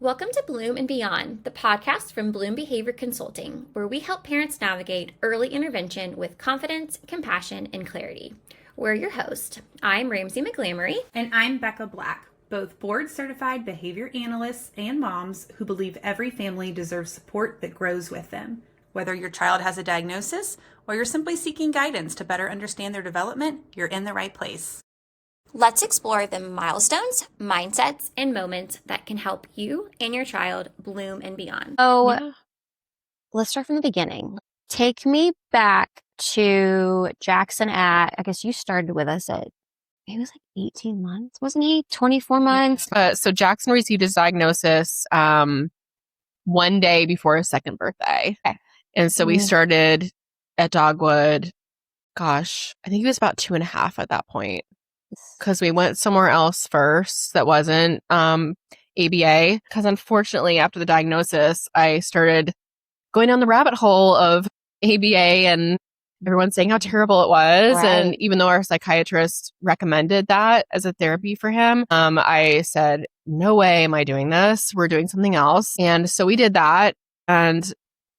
Welcome to Bloom and Beyond, the podcast from Bloom Behavior Consulting, where we help parents navigate early intervention with confidence, compassion, and clarity. We're your host. I'm Ramsey McGlamory. And I'm Becca Black, both board-certified behavior analysts and moms who believe every family deserves support that grows with them. Whether your child has a diagnosis or you're simply seeking guidance to better understand their development, you're in the right place. Let's explore the milestones, mindsets, and moments that can help you and your child bloom and beyond. Let's start from the beginning. Take me back to Jackson I guess you started with us at, he was like 18 months, wasn't he? 24 months? So Jackson received his diagnosis one day before his second birthday. Okay. And so we started at Dogwood, gosh, I think he was about 2.5 at that point. Because we went somewhere else first that wasn't ABA. Because unfortunately, after the diagnosis, I started going down the rabbit hole of ABA and everyone saying how terrible it was. Right. And even though our psychiatrist recommended that as a therapy for him, I said, no way am I doing this. We're doing something else. And so we did that. And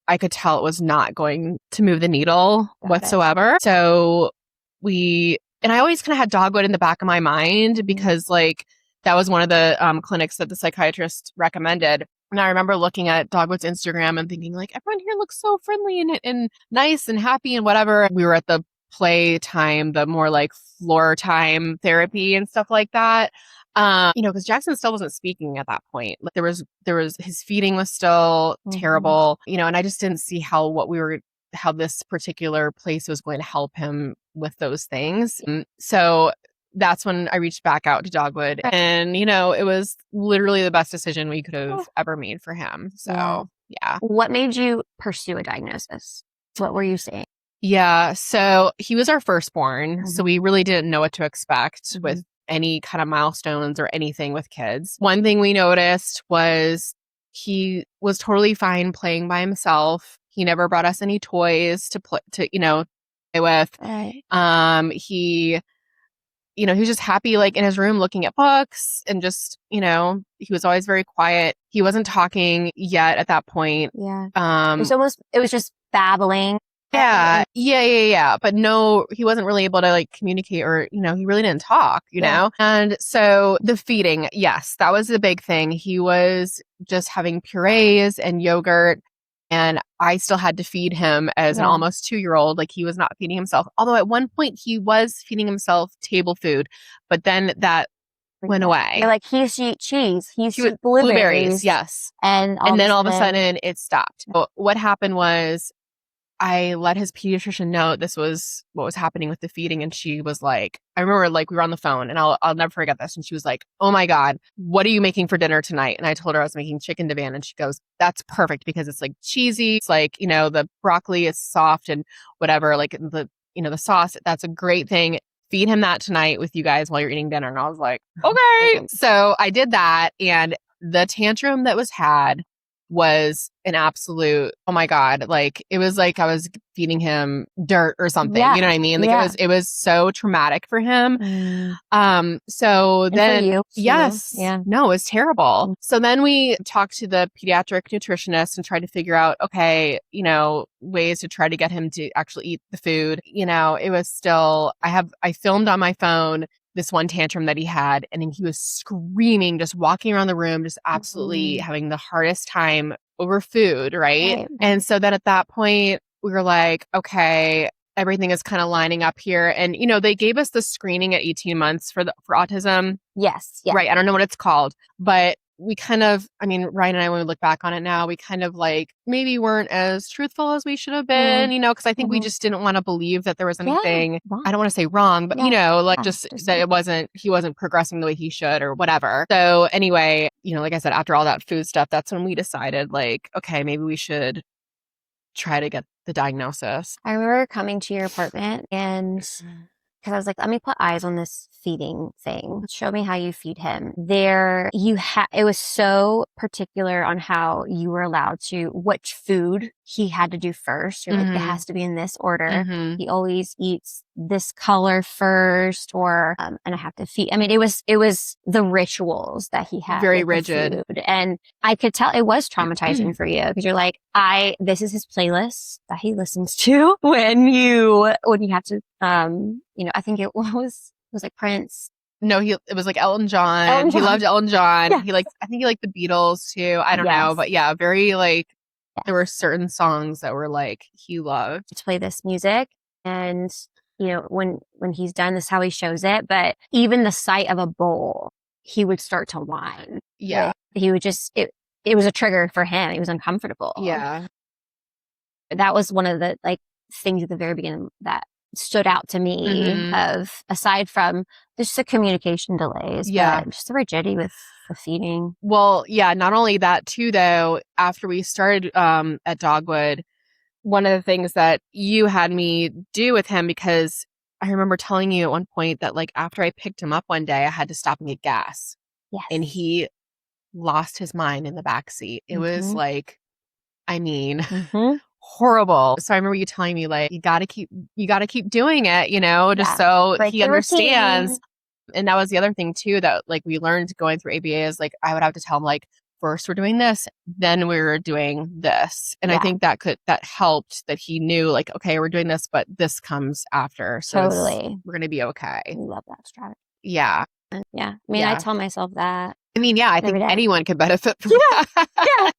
I could tell it was not going to move the needle whatsoever. So and I always kind of had Dogwood in the back of my mind because like that was one of the clinics that the psychiatrist recommended. And I remember looking at Dogwood's Instagram and thinking like, everyone here looks so friendly and nice and happy and whatever. We were at the play time, the more like floor time therapy and stuff like that. Because Jackson still wasn't speaking at that point. Like there was his feeding was still terrible, and I just didn't see how this particular place was going to help him with those things. So that's when I reached back out to Dogwood and, it was literally the best decision we could have ever made for him. So, yeah. What made you pursue a diagnosis? What were you saying? Yeah. So he was our firstborn. So we really didn't know what to expect with any kind of milestones or anything with kids. One thing we noticed was he was totally fine playing by himself. He never brought us any toys to play with. Right. He was just happy like in his room looking at books and just, he was always very quiet. He wasn't talking yet at that point. Yeah. It was just babbling. Yeah. But no, he wasn't really able to like communicate or, he really didn't talk, you know? And so the feeding, yes, that was the big thing. He was just having purees and yogurt. And I still had to feed him as an almost 2-year-old. Like he was not feeding himself. Although at one point he was feeding himself table food, but then that went away. You're like, he used to eat cheese. He used to eat blueberries. Yes. And then all of a sudden it stopped. So what happened was I let his pediatrician know this was what was happening with the feeding. And she was like, I remember like we were on the phone and I'll never forget this. And she was like, oh my God, what are you making for dinner tonight? And I told her I was making chicken divan and she goes, that's perfect because it's like cheesy. It's like, the broccoli is soft and whatever, like the sauce, that's a great thing. Feed him that tonight with you guys while you're eating dinner. And I was like, okay. So I did that. And the tantrum that was had was an absolute, oh my God, like it was like I was feeding him dirt or something. You know what I mean? Like it was so traumatic for him. So and then for you, yes. Yeah. No, it was terrible. So then we talked to the pediatric nutritionist and tried to figure out, okay, ways to try to get him to actually eat the food. It was still, I filmed on my phone this one tantrum that he had, and then he was screaming, just walking around the room, just absolutely having the hardest time over food, right? And so then at that point, we were like, okay, everything is kind of lining up here. And, they gave us the screening at 18 months for autism. Yes. Yeah. Right. I don't know what it's called, but we kind of, Ryan and I, when we look back on it now, we kind of like maybe weren't as truthful as we should have been, because I think we just didn't want to believe that there was anything, I don't want to say wrong, but just that he wasn't progressing the way he should or whatever. So anyway, like I said, after all that food stuff, that's when we decided like, okay, maybe we should try to get the diagnosis. I remember coming to your apartment and because I was like, let me put eyes on this feeding thing. Show me how you feed him. It was so particular on how you were allowed to, which food he had to do first. You're like, it has to be in this order. He always eats this color first, or and I have to feed. I mean, it was the rituals that he had, Very with the rigid. food. And I could tell it was traumatizing for you, because you're like, this is his playlist that he listens to when you have to, I think it was like Prince. No, it was like Elton John. Elton He John. loved Elton John. Yes. I think he liked the Beatles too. I don't know, Yes. but yeah, very like, Yes. there were certain songs that were like, he loved. To play this music. And, when he's done, this is how he shows it. But even the sight of a bowl, he would start to whine. Yeah. He would just, it was a trigger for him. He was uncomfortable. Yeah. That was one of the things at the very beginning that stood out to me, of, aside from just the communication delays, but just the rigidity with the feeding. Well, yeah, not only that too, though, after we started at Dogwood, one of the things that you had me do with him, because I remember telling you at one point that like after I picked him up one day, I had to stop and get gas. Yes. And he lost his mind in the back seat. It was like, I mean, horrible. So I remember you telling me like, you gotta keep doing it, just so he understands. Routine. And that was the other thing too, that like we learned going through ABA, is like, I would have to tell him like, first we're doing this, then we're doing this. And I think that helped, that he knew like, okay, we're doing this, but this comes after. So Totally. we're going to be okay. I love that strategy. Yeah. Yeah. I mean, I tell myself that. I mean, yeah, I think anyone could benefit from that.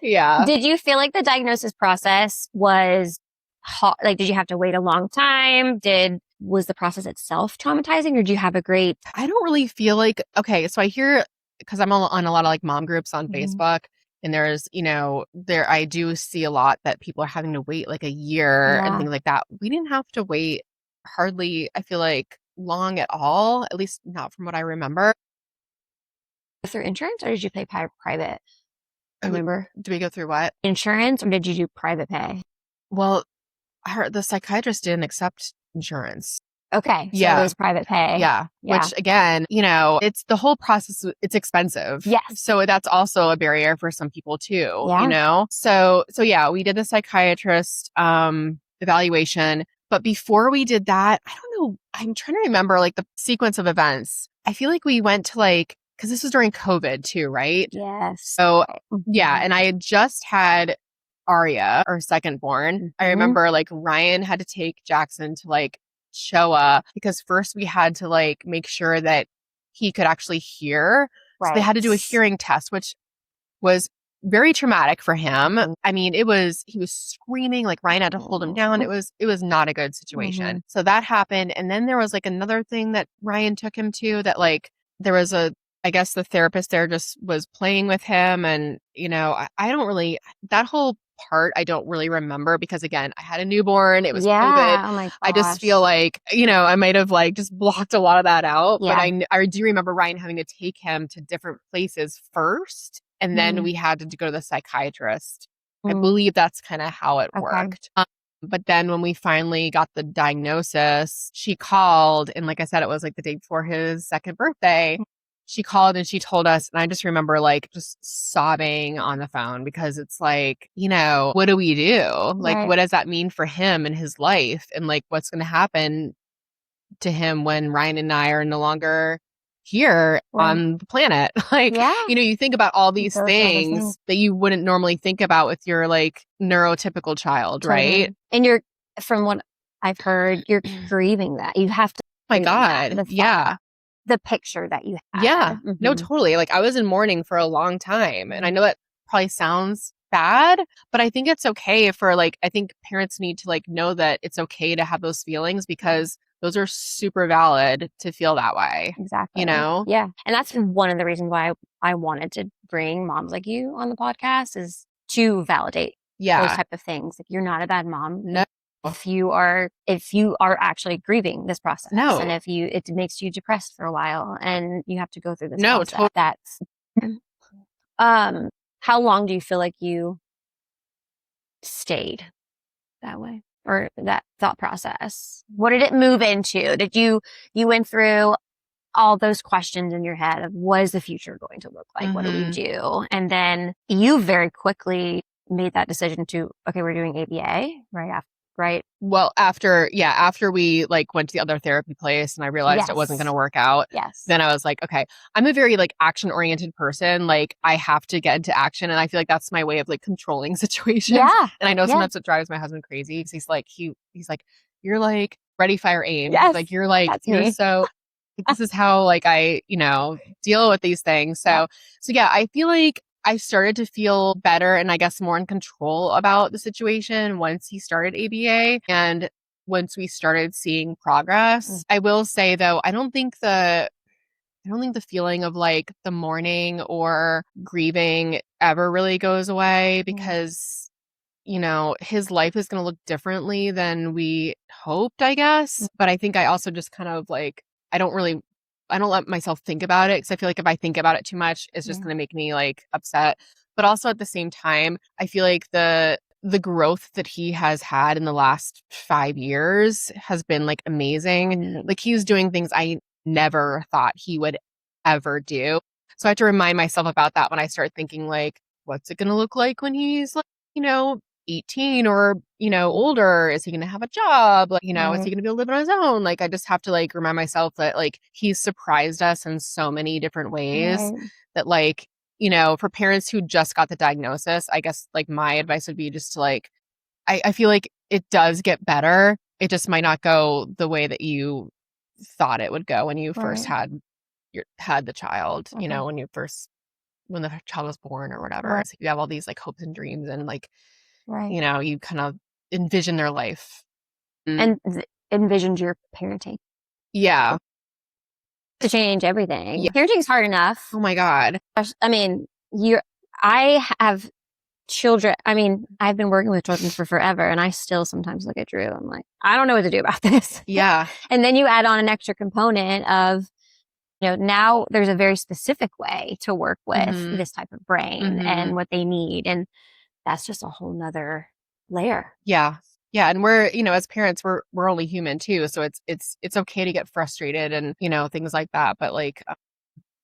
Yeah. Did you feel like the diagnosis process was hard? Like, did you have to wait a long time? Was the process itself traumatizing, or did you have a great... I don't really feel like, okay, so I hear, because I'm on a lot of like mom groups on Facebook, and there's, I do see a lot that people are having to wait like a year and things like that. We didn't have to wait hardly, I feel like, long at all, at least not from what I remember. Through insurance, or did you pay private? Remember? Do we go through what? Insurance, or did you do private pay? Well, the psychiatrist didn't accept insurance. Okay. So it was private pay. Yeah. Which again, it's the whole process. It's expensive. Yes. So that's also a barrier for some people too, So yeah, we did the psychiatrist evaluation. But before we did that, I don't know, I'm trying to remember like the sequence of events. I feel like we went to like, because this was during COVID too, right? Yes. So yeah. And I had just had Aria, our second born. I remember like Ryan had to take Jackson to like Showa, because first we had to like make sure that he could actually hear. Right. So they had to do a hearing test, which was very traumatic for him. I mean, he was screaming, like Ryan had to hold him down. It was not a good situation. So that happened. And then there was like another thing that Ryan took him to, that like there was I guess the therapist there just was playing with him. And, I don't really, that whole part I don't really remember, because again, I had a newborn. It was COVID. Oh my gosh. I just feel like, I might have like just blocked a lot of that out. But I do remember Ryan having to take him to different places first. And then we had to go to the psychiatrist. I believe that's kind of how it worked. But then when we finally got the diagnosis, she called. And like I said, it was like the day before his second birthday. She called and she told us, and I just remember like just sobbing on the phone, because it's like, what do we do? Like, what does that mean for him and his life? And like, what's going to happen to him when Ryan and I are no longer here on the planet? Like, you think about all these things that you wouldn't normally think about with your like neurotypical child, right? And from what I've heard, you're grieving that. You have to. Oh my God. The picture that you had. Yeah. No, totally. Like I was in mourning for a long time. And I know that probably sounds bad, but I think it's okay for like, I think parents need to like know that it's okay to have those feelings, because those are super valid to feel that way. Exactly. Yeah. And that's one of the reasons why I wanted to bring moms like you on the podcast, is to validate those type of things. Like, you're not a bad mom. No. If you are actually grieving this process, and if it makes you depressed for a while, and you have to go through this process, that's how long do you feel like you stayed that way, or that thought process? What did it move into? Did you went through all those questions in your head of what is the future going to look like? What do we do? And then you very quickly made that decision to, okay, we're doing ABA right after. right? Well, after we like went to the other therapy place and I realized it wasn't Yes. going to work out, Yes. then I was like, okay, I'm a very like action oriented person. Like I have to get into action. And I feel like that's my way of like controlling situations. Yeah. And I know Yeah. sometimes it drives my husband crazy because he's like, you're like ready, fire, aim. Yes. He's like, That's you're me. so, this is how like I, deal with these things. So yeah, I feel like I started to feel better and I guess more in control about the situation once he started ABA and once we started seeing progress. I will say though, I don't think the feeling of like the mourning or grieving ever really goes away because his life is going to look differently than we hoped, I guess. But I think I also just kind of like I don't let myself think about it because I feel like if I think about it too much, it's just going to make me like upset. But also at the same time, I feel like the growth that he has had in the last 5 years has been like amazing. Like he's doing things I never thought he would ever do. So I have to remind myself about that when I start thinking like, what's it going to look like when he's like, 18 or, older? Is he going to have a job? Like, is he going to be able to live on his own? Like, I just have to like remind myself that like he's surprised us in so many different ways that like, for parents who just got the diagnosis, I guess like my advice would be just to like, I feel like it does get better. It just might not go the way that you thought it would go when you first had the child, when the child was born or whatever. So you have all these like hopes and dreams and like, you kind of envision their life. And envisioned your parenting. Yeah. To change everything. Yeah. Parenting is hard enough. Oh my God. I mean, I have children. I mean, I've been working with children for forever and I still sometimes look at Drew. I'm like, I don't know what to do about this. Yeah. And then you add on an extra component of, now there's a very specific way to work with this type of brain and what they need. And that's just a whole nother layer. Yeah. Yeah. And we're, as parents, we're only human too. So it's okay to get frustrated and, things like that. But like,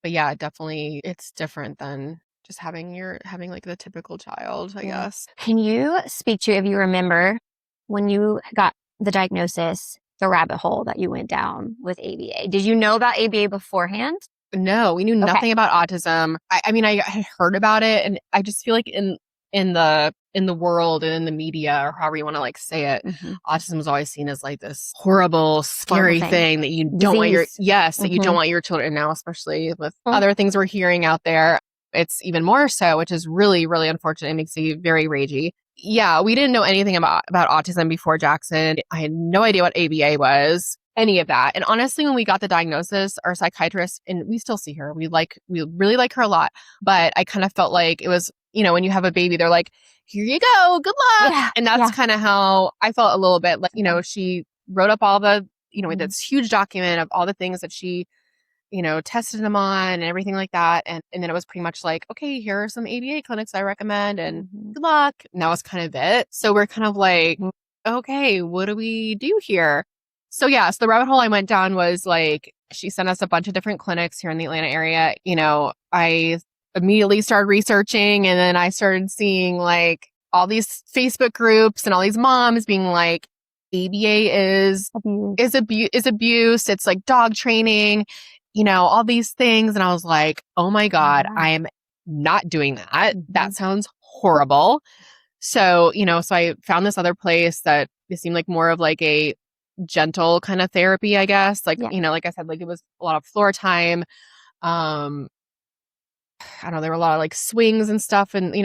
but yeah, definitely it's different than just having like the typical child, I guess. Can you speak to, if you remember when you got the diagnosis, the rabbit hole that you went down with ABA? Did you know about ABA beforehand? No, we knew nothing about autism. I mean, I had heard about it and I just feel like in the world and in the media or however you want to like say it, autism is always seen as like this horrible, scary thing that you don't want that you don't want your children now, especially with other things we're hearing out there. It's even more so, which is really, really unfortunate. It makes me very ragey. Yeah, we didn't know anything about autism before Jackson. I had no idea what ABA was, any of that. And honestly, when we got the diagnosis, our psychiatrist, and we still see her, we really like her a lot. But I kind of felt like it was, when you have a baby, they're like, here you go, good luck. Yeah, and that's kind of how I felt a little bit. Like, she wrote up all the, this huge document of all the things that she tested them on and everything like that. And then it was pretty much like, okay, here are some ABA clinics I recommend and good luck. And that was kind of it. So we're kind of like, okay, what do we do here? So so the rabbit hole I went down was like, she sent us a bunch of different clinics here in the Atlanta area. I immediately started researching and then I started seeing like all these Facebook groups and all these moms being like, ABA is abuse. It's like dog training, all these things. And I was like, oh my God, I am not doing that. That sounds horrible. So, so I found this other place that it seemed like more of like a gentle kind of therapy, I guess. Like, like I said, like it was a lot of floor time. I don't know, there were a lot of like swings and stuff and,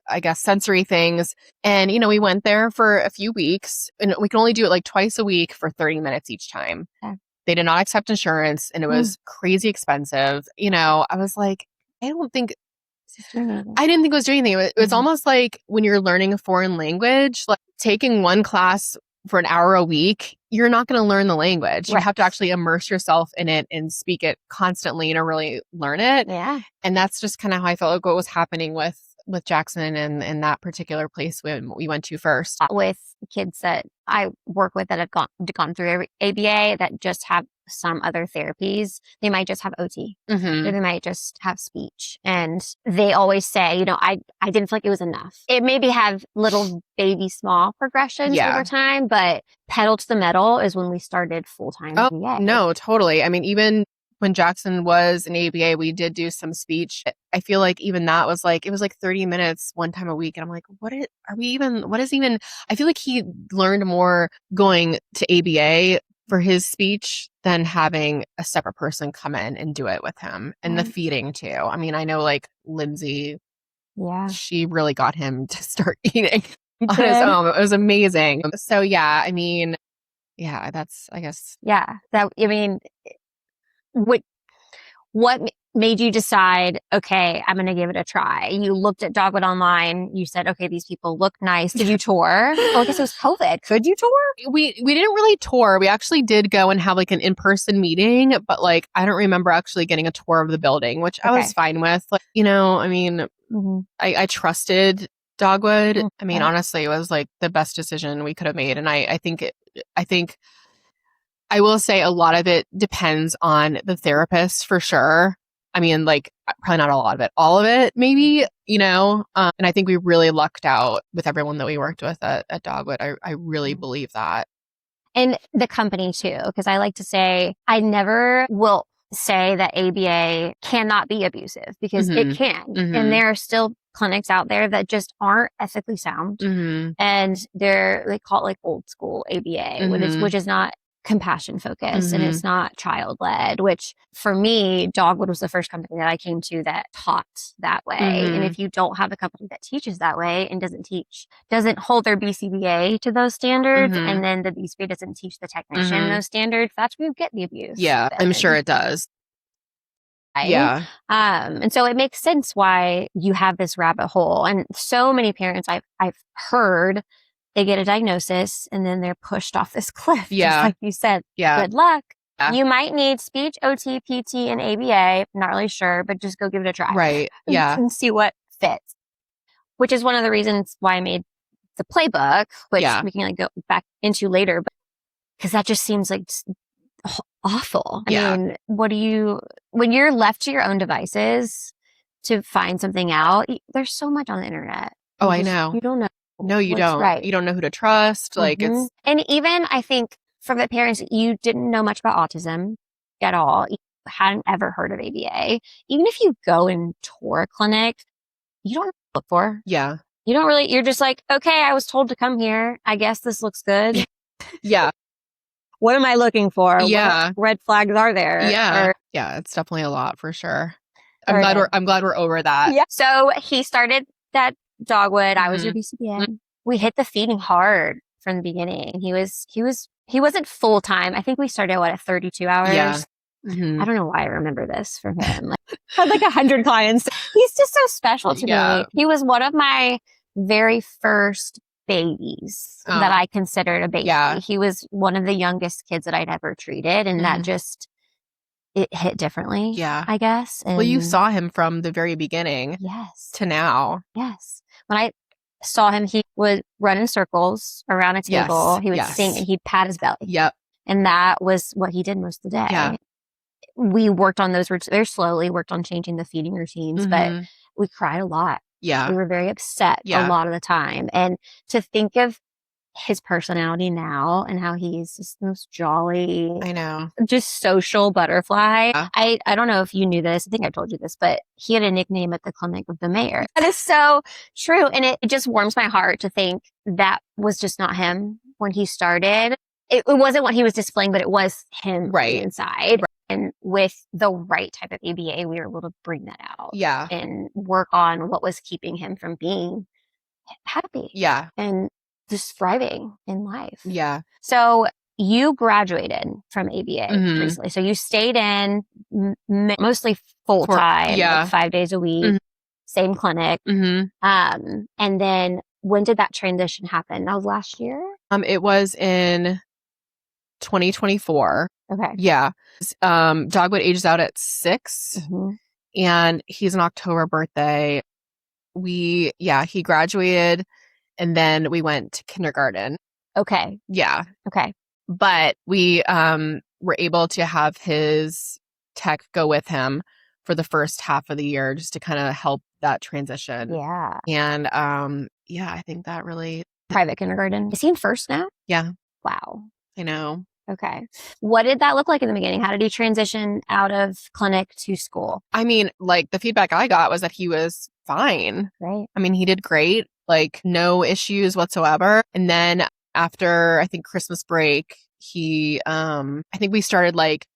I guess sensory things. And, we went there for a few weeks and we can only do it like twice a week for 30 minutes each time. Okay. They did not accept insurance and it was crazy expensive. I was like, I didn't think it was doing anything. It was almost like when you're learning a foreign language, like taking one class for an hour a week, you're not going to learn the language. You have to actually immerse yourself in it and speak it constantly to really learn it. Yeah. And that's just kind of how I felt like what was happening with Jackson and that particular place when we went to first. With kids that I work with that have gone through ABA that just have some other therapies, they might just have OT or Mm-hmm. they might just have speech. And they always say, I didn't feel like it was enough. It maybe have little baby small progressions Yeah. over time, but pedal to the metal is when we started full-time Oh, ABA. no, totally. I mean, even when Jackson was in ABA, we did do some speech. I feel like even that was like, it was like 30 minutes one time a week. And I'm like, what is even, I feel like he learned more going to ABA for his speech than having a separate person come in and do it with him. And the Right. feeding too. I mean, I know like Lindsay, Yeah. she really got him to start eating You on his did? own. It was amazing. So yeah, I mean, yeah, that's, I guess. Yeah. What made you decide, okay, I'm going to give it a try? You looked at Dogwood online. You said, okay, these people look nice. Did you tour? Oh, I guess it was COVID. Could you tour? We didn't really tour. We actually did go and have like an in-person meeting, but like I don't remember actually getting a tour of the building, which I was fine with. Like, I mean, I trusted Dogwood. I mean, honestly, it was like the best decision we could have made. And I think I will say a lot of it depends on the therapist for sure. I mean, like probably not a lot of it, all of it maybe, and I think we really lucked out with everyone that we worked with at Dogwood. I really believe that. And the company too, because I like to say, I never will say that ABA cannot be abusive because it can. And there are still clinics out there that just aren't ethically sound. And they call it like old school ABA, which is not compassion focused and it's not child led, which for me, Dogwood was the first company that I came to that taught that way. And if you don't have a company that teaches that way and doesn't hold their BCBA to those standards, and then the BCBA doesn't teach the technician those standards, that's where you get the abuse. Yeah, I'm sure it does. Right? Yeah. And so it makes sense why you have this rabbit hole. And so many parents I've heard, they get a diagnosis and then they're pushed off this cliff. Yeah. Just like you said. Yeah. Good luck. Yeah. You might need speech, OT, PT, and ABA. Not really sure, but just go give it a try. Right. Yeah. And see what fits. Which is one of the reasons why I made the playbook, which we can like go back into later, but because that just seems like awful. I mean, when you're left to your own devices to find something out, there's so much on the internet. I know. You don't know. No, you don't. Right. You don't know who to trust. Like it's. And even I think from the parents, you didn't know much about autism at all. You hadn't ever heard of ABA. Even if you go and tour a clinic, you don't know what to look for. Yeah. You don't really, you're just like, okay, I was told to come here. I guess this looks good. Yeah. What am I looking for? Yeah. What red flags are there? Yeah. Yeah. It's definitely a lot for sure. I'm glad we're over that. Yeah. So he started that Dogwood. I was your BCBN. We hit the feeding hard from the beginning. He wasn't full time. I think we started at 32 hours. Yeah. I don't know why I remember this from him. Had like 100 clients. He's just so special to me. He was one of my very first babies that I considered a baby. Yeah. He was one of the youngest kids that I'd ever treated. And that just, it hit differently. Yeah. I guess. And well, you saw him from the very beginning. Yes. To now. Yes. When I saw him, he would run in circles around a table. Yes. He would sing and he'd pat his belly. Yep. And that was what he did most of the day. Yeah. We worked on those very slowly, worked on changing the feeding routines, but we cried a lot. Yeah. We were very upset a lot of the time. And to think of his personality now and how he's just the most jolly, I know, just social butterfly. Yeah. I don't know if you knew this. I think I told you this, but he had a nickname at the clinic of the mayor. That is so true. And it just warms my heart to think that was just not him when he started. It wasn't what he was displaying, but it was him inside. Right. And with the right type of ABA, we were able to bring that out. Yeah. And work on what was keeping him from being happy. Yeah. And just thriving in life. Yeah. So you graduated from ABA recently. So you stayed in mostly full time, like 5 days a week, same clinic. And then when did that transition happen? That was last year? It was in 2024. Okay. Yeah. Dogwood ages out at 6 and he's an October birthday. He graduated and then we went to kindergarten. Okay. Yeah. Okay. But we, were able to have his tech go with him for the first half of the year just to kind of help that transition. Yeah. And I think that really, Private kindergarten. Is he in first now? yeah, Wow. I know. Okay. What did that look like in the beginning? How did he transition out of clinic to school? I mean, like the feedback I got was that he was fine. Right. I mean, he did great, like no issues whatsoever. And then after I think Christmas break, I think we started like,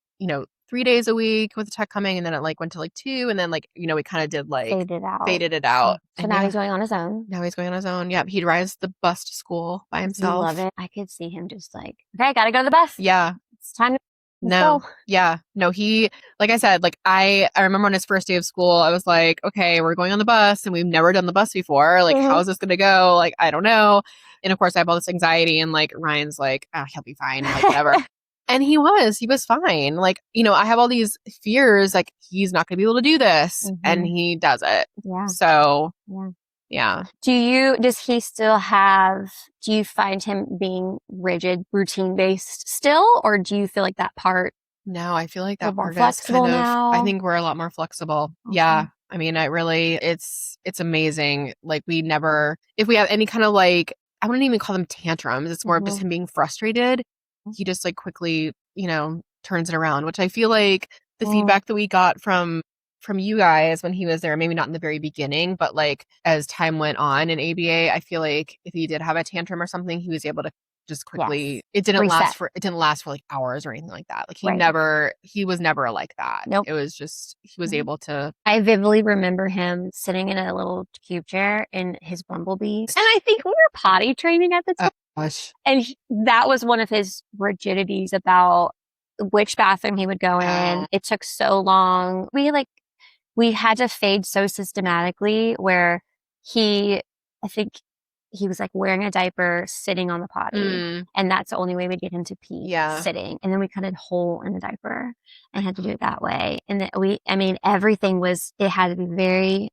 3 days a week with the tech coming, and then it like went to like 2, and then like, we kind of did like faded it out. So now he's going on his own. Now he's going on his own. Yeah. He'd rides the bus to school by himself. You love it. I could see him just like, okay, gotta go to the bus. Yeah. It's time to No. go. Yeah. No, like I said, like I remember on his first day of school, I was like, okay, we're going on the bus and we've never done the bus before. Like, how's this going to go? Like, I don't know. And of course I have all this anxiety, and like Ryan's like, he'll be fine. Like, whatever. And he was fine. Like, I have all these fears, like he's not going to be able to do this, and he does it. Yeah. So, yeah. Yeah. Do you find him being rigid, routine based still? Or do you feel like that part? No, I feel like that more part flexible is now? I think we're a lot more flexible. Okay. Yeah. I mean, it's amazing. Like if we have any kind of like, I wouldn't even call them tantrums. It's more of just him being frustrated. He just like quickly, turns it around, which I feel like the feedback that we got from you guys when he was there, maybe not in the very beginning, but like as time went on in ABA, I feel like if he did have a tantrum or something, he was able to just quickly, it didn't last for like hours or anything like that. Like he was never like that. Nope. It was just, he was able to. I vividly remember him sitting in a little cube chair in his Bumblebee. And I think we were potty training at the time. Gosh. And that was one of his rigidities about which bathroom he would go in. It took so long. We had to fade so systematically where I think he was like wearing a diaper, sitting on the potty. And that's the only way we'd get him to pee, sitting. And then we cut a hole in the diaper and had to do it that way. And everything it had to be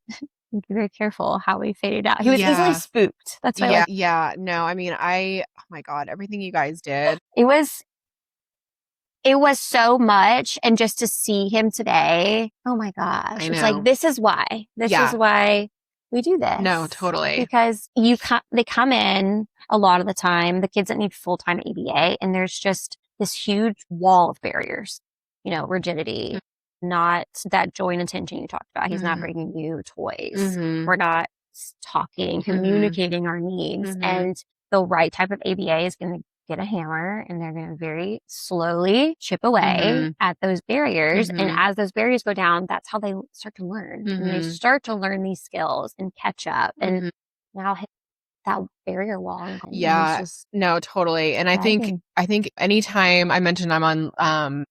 very careful how we faded out. He was easily spooked. That's why. Yeah. No, I mean, oh my God, everything you guys did. It was so much. And just to see him today, oh my gosh. It's like, this is why. This is why we do this. No, totally. Because they come in a lot of the time, the kids that need full-time ABA, and there's just this huge wall of barriers, rigidity, not that joy and attention you talked about. He's not bringing you toys. We're not talking, communicating our needs. And the right type of ABA is going to get a hammer, and they're going to very slowly chip away at those barriers. And as those barriers go down, that's how they start to learn. And they start to learn these skills and catch up. And now hit that barrier wall. Yeah, no, totally. And I think anytime I mentioned I'm on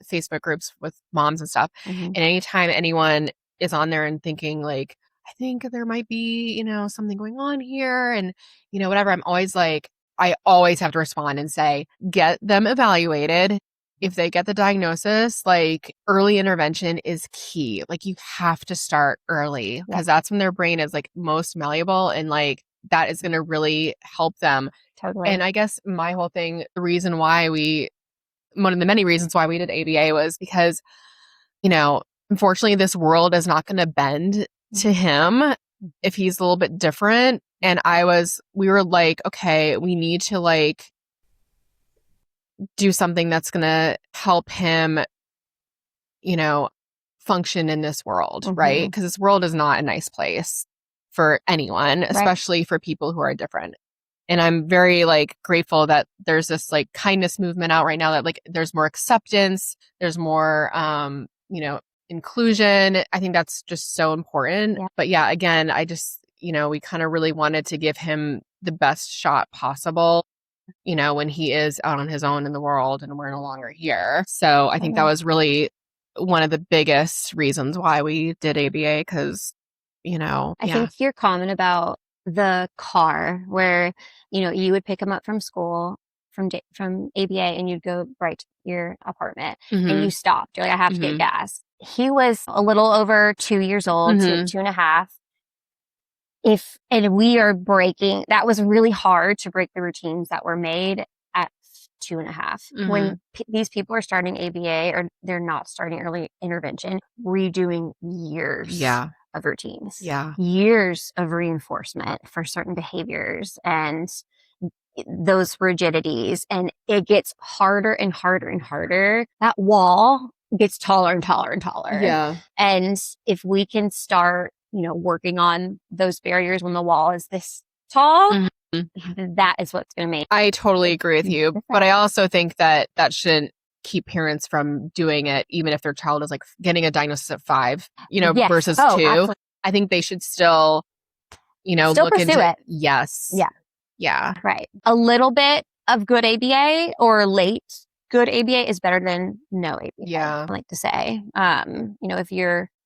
Facebook groups with moms and stuff, and anytime anyone is on there and thinking like, I think there might be, something going on here, and, whatever, I'm always like, I always have to respond and say, get them evaluated. If they get the diagnosis, like early intervention is key. Like you have to start early because that's when their brain is like most malleable, and like that is going to really help them. Totally. And I guess my whole thing, one of the many reasons why we did ABA was because, unfortunately this world is not going to bend to him if he's a little bit different. And we were like, okay, we need to like do something that's going to help him, function in this world, right? Because this world is not a nice place for anyone, especially for people who are different. And I'm very like grateful that there's this like kindness movement out right now that like there's more acceptance, there's more, inclusion. I think that's just so important. Yeah. But yeah, again, I just, we kind of really wanted to give him the best shot possible, when he is out on his own in the world and we're no longer here. So I think that was really one of the biggest reasons why we did ABA because, I think your comment about the car where, you would pick him up from school from ABA and you'd go right to your apartment and you stopped. You're like, I have to get gas. He was a little over 2 years old, 2.5. And we are that was really hard to break the routines that were made at 2.5. When these people are starting ABA or they're not starting early intervention, redoing years of routines, years of reinforcement for certain behaviors and those rigidities. And it gets harder and harder and harder. That wall gets taller and taller and taller. Yeah. And if we can start, working on those barriers when the wall is this tall, that is what's going to make. I totally agree with you. different. But I also think that shouldn't keep parents from doing it, even if their child is like getting a diagnosis at 5, Yes. versus 2. Absolutely. I think they should still, Still look pursue into it. Yes. Yeah. Yeah. Right. A little bit of good ABA or late good ABA is better than no ABA. Yeah. I like to say,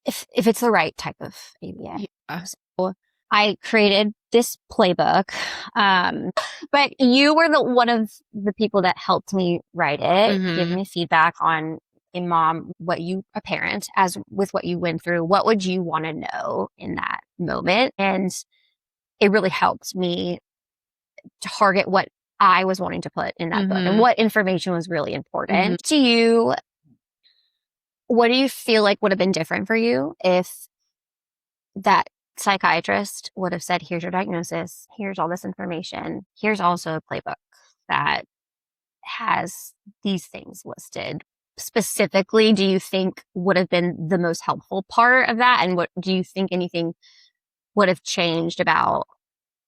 if it's the right type of ABA. Yeah. So I created this playbook, but you were one of the people that helped me write it, give me feedback on, in mom, a parent, as with what you went through, what would you want to know in that moment? And it really helped me target what I was wanting to put in that book and what information was really important to you. What do you feel like would have been different for you if that psychiatrist would have said, here's your diagnosis, here's all this information, here's also a playbook that has these things listed? Specifically, do you think would have been the most helpful part of that? And what do you think anything would have changed about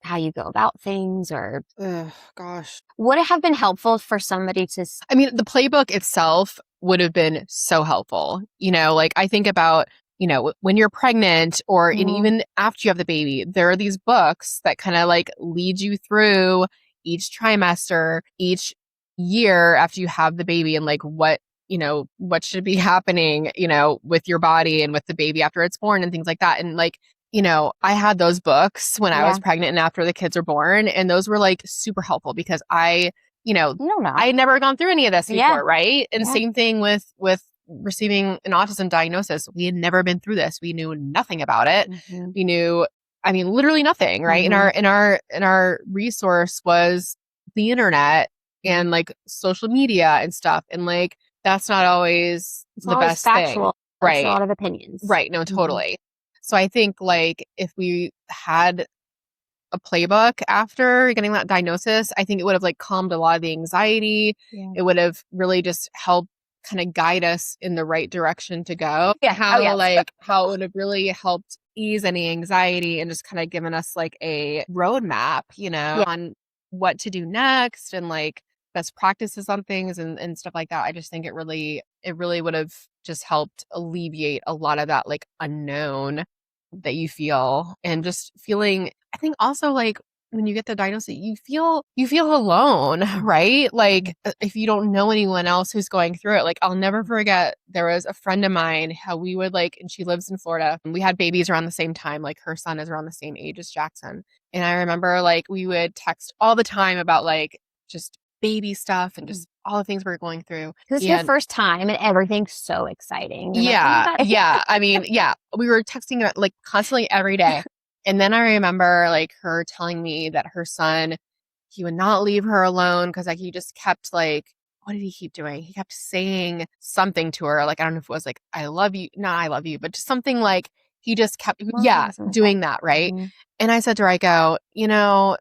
how you go about things, or gosh, would it have been helpful for somebody to? I mean, the playbook itself would have been so helpful. Like I think about, when you're pregnant or even after you have the baby, there are these books that kind of like lead you through each trimester, each year after you have the baby, and like what should be happening, with your body and with the baby after it's born and things like that. And like, I had those books when I was pregnant and after the kids were born, and those were like super helpful because I had never gone through any of this before, right? And same thing with receiving an autism diagnosis. We had never been through this. We knew nothing about it. We knew, literally nothing, right? And our resource was the internet and like social media and stuff. And like that's not always the best factual thing, right? A lot of opinions, right? No, totally. So I think like if we had a playbook after getting that diagnosis, I think it would have like calmed a lot of the anxiety. It would have really just helped kind of guide us in the right direction to go. How it would have really helped ease any anxiety and just kind of given us like a roadmap, on what to do next and like best practices on things and stuff like that. I just think it really would have just helped alleviate a lot of that like unknown that you feel, and just feeling, I think also like when you get the diagnosis, you feel alone, right? Like if you don't know anyone else who's going through it. Like I'll never forget, there was a friend of mine, how we would like, and she lives in Florida, and we had babies around the same time. Like her son is around the same age as Jackson. And I remember like we would text all the time about like just baby stuff and just all the things we were going through. Because it's your first time and everything's so exciting. We were texting like constantly every day. And then I remember like her telling me that her son, he would not leave her alone because like he just kept like, what did he keep doing? He kept saying something to her. Like, I don't know if it was like, I love you, not I love you, but just something like he just kept, doing that. Right. And I said to her, I go,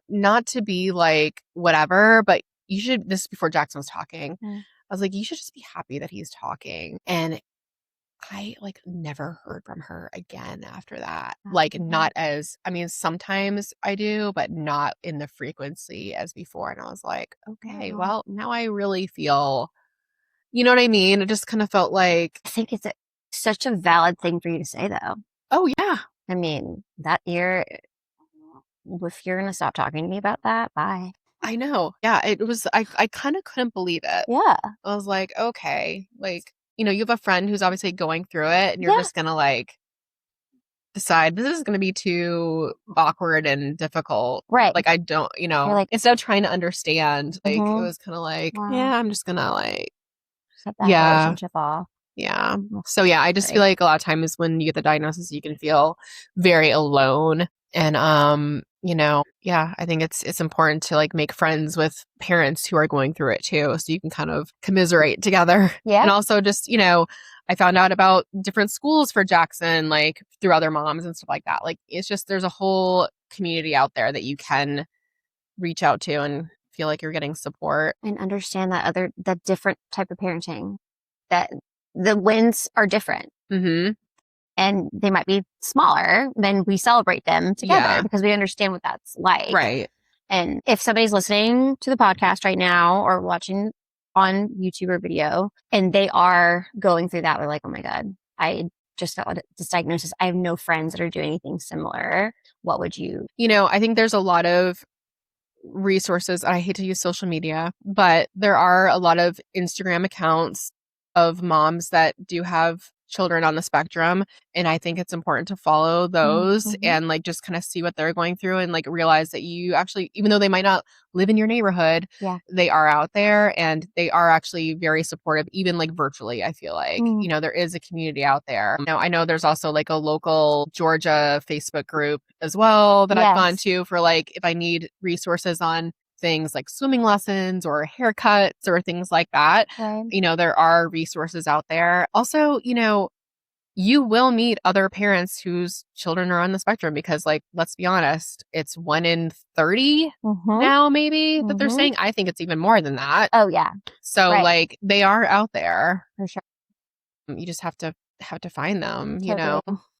not to be like whatever, but you should, this is before Jackson was talking. I was like, you should just be happy that he's talking. And I like never heard from her again after that. Like not as, sometimes I do, but not in the frequency as before. And I was like, okay, well, now I really feel, you know what I mean? It just kind of felt like. I think it's such a valid thing for you to say though. Oh yeah. That year, if you're going to stop talking to me about that, bye. I know. Yeah, it was, I kind of couldn't believe it. Yeah. I was like, okay, like, you have a friend who's obviously going through it and you're just going to like decide this is going to be too awkward and difficult. Right. Like, I don't, like, instead of trying to understand, like, it was kind of like, I'm just going to like, set that relationship off. Yeah. So yeah, I just feel like a lot of times when you get the diagnosis, you can feel very alone And, yeah, I think it's important to like make friends with parents who are going through it too. So you can kind of commiserate together. Yeah. And also just, I found out about different schools for Jackson, like through other moms and stuff like that. Like it's just, there's a whole community out there that you can reach out to and feel like you're getting support. And understand that different type of parenting, that the wins are different. Mm-hmm. And they might be smaller, then we celebrate them together Yeah. because we understand what that's like. Right. And if somebody's listening to the podcast right now or watching on YouTube or video and they are going through that, we're like, oh my God, I just got this diagnosis. I have no friends that are doing anything similar. What would you? I think there's a lot of resources. I hate to use social media, but there are a lot of Instagram accounts of moms that do have children on the spectrum. And I think it's important to follow those and like just kind of see what they're going through and like realize that you actually, even though they might not live in your neighborhood, they are out there and they are actually very supportive, even like virtually. I feel like, there is a community out there. I know there's also like a local Georgia Facebook group as well that I've gone to for like if I need resources on things like swimming lessons or haircuts or things like that. Right. There are resources out there. Also, you will meet other parents whose children are on the spectrum because, like, let's be honest, it's 1 in 30 now, maybe that they're saying. I think it's even more than that. Oh, yeah. So, like, they are out there. For sure. You just have to find them,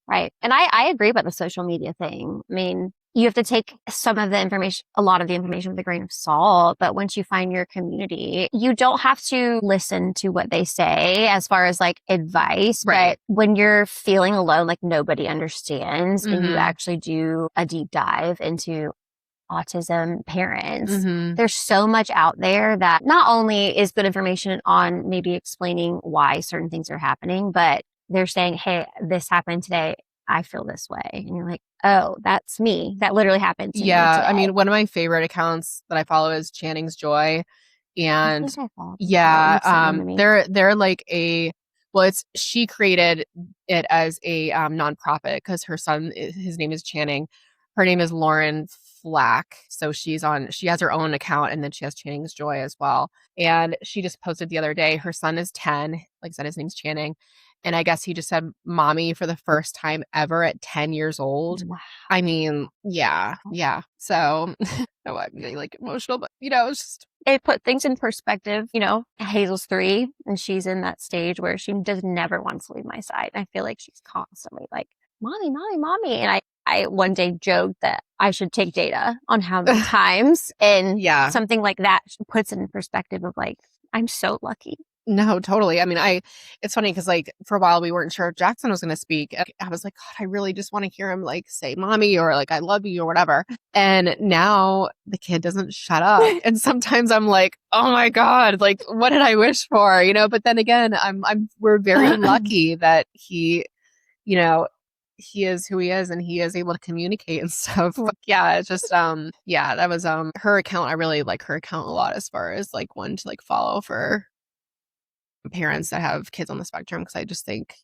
Right. And I agree about the social media thing. I mean, you have to take a lot of the information with a grain of salt. But once you find your community, you don't have to listen to what they say as far as like advice. Right. But when you're feeling alone, like nobody understands and you actually do a deep dive into autism parents, there's so much out there that not only is good information on maybe explaining why certain things are happening, but they're saying, hey, this happened today. I feel this way. And you're like, oh, that's me. That literally happened to me today. I mean, one of my favorite accounts that I follow is Channing's Joy. And they're like she created it as a nonprofit because her son, his name is Channing. Her name is Lauren Flack. So she has her own account and then she has Channing's Joy as well. And she just posted the other day, her son is 10, like I said, his name's Channing. And I guess he just said mommy for the first time ever at 10 years old. Wow. I mean, yeah. So I'm getting like emotional, but it's just. It put things in perspective. Hazel's 3 and she's in that stage where she just never wants to leave my side. I feel like she's constantly like, mommy, mommy, mommy. And I one day joked that I should take data on how many times and something like that puts it in perspective of like, I'm so lucky. No, totally. I mean, it's funny because like for a while we weren't sure if Jackson was going to speak. I was like, God, I really just want to hear him like say mommy or like I love you or whatever. And now the kid doesn't shut up. And sometimes I'm like, oh my God, like what did I wish for? But then again, we're very lucky that he is who he is and he is able to communicate and stuff. But yeah, it's just that was her account. I really like her account a lot as far as like one to like follow for parents that have kids on the spectrum because I just think